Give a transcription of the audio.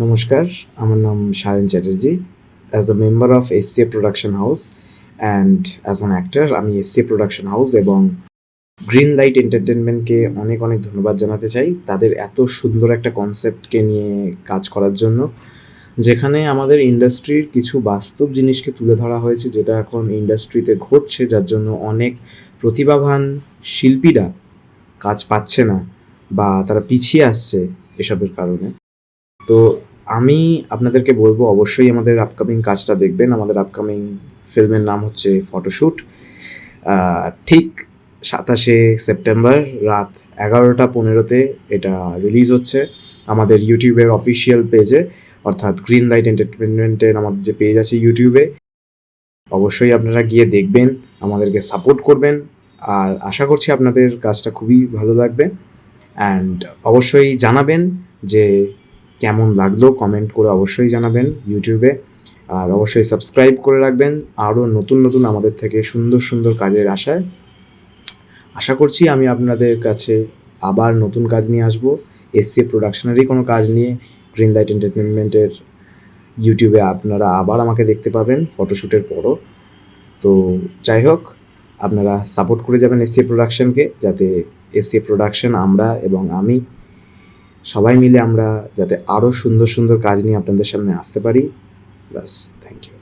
নমস্কার, আমার নাম Sayan Chatterjee. As a member of SCA production house and as an actor আমি এসসিএ প্রোডাকশন হাউস এবং গ্রিন লাইট এন্টারটেনমেন্টকে অনেক অনেক ধন্যবাদ জানাতে চাই তাদের এত সুন্দর একটা কনসেপ্টকে নিয়ে কাজ করার জন্য, যেখানে আমাদের ইন্ডাস্ট্রির কিছু বাস্তব জিনিসকে তুলে ধরা হয়েছে যেটা এখন ইন্ডাস্ট্রিতে ঘটছে, যার জন্য অনেক প্রতিভাবান শিল্পীরা কাজ পাচ্ছে না বা তারা পিছিয়ে আসছে এসবের কারণে। তো আমি আপনাদেরকে বলবো অবশ্যই আমাদের আপকামিং কাজটা দেখবেন। আমাদের আপকামিং ফিল্মের নাম হচ্ছে ফটোশ্যুট। ঠিক ২৭শে সেপ্টেম্বর রাত ১১:১৫-তে এটা রিলিজ হচ্ছে আমাদের ইউটিউবের অফিসিয়াল পেজে, অর্থাৎ গ্রিন লাইট এন্টারটেনমেন্টের আমাদের যে পেজ আছে ইউটিউবে। অবশ্যই আপনারা গিয়ে দেখবেন, আমাদেরকে সাপোর্ট করবেন। আর আশা করছি আপনাদের কাজটা খুবই ভালো লাগবে। অ্যান্ড অবশ্যই জানাবেন যে কেমন লাগলো, কমেন্ট করে অবশ্যই জানাবেন ইউটিউবে। আর অবশ্যই সাবস্ক্রাইব করে রাখবেন আরও নতুন নতুন আমাদের থেকে সুন্দর সুন্দর কাজের আশায়। আশা করছি আমি আপনাদের কাছে আবার নতুন কাজ নিয়ে আসবো, এসসিএ প্রোডাকশনেরই কোনো কাজ নিয়ে। গ্রিন লাইট এন্টারটেনমেন্টের ইউটিউবে আপনারা আবার আমাকে দেখতে পাবেন ফটোশ্যুটের পরও। তো যাই হোক, আপনারা সাপোর্ট করে যাবেন এসসিএ প্রোডাকশনকে, যাতে এসসিএ প্রোডাকশন আমরা এবং আমি সবাই মিলে আমরা যাতে আরও সুন্দর সুন্দর কাজ নিয়ে আপনাদের সামনে আসতে পারি। ব্যাস, থ্যাংক ইউ।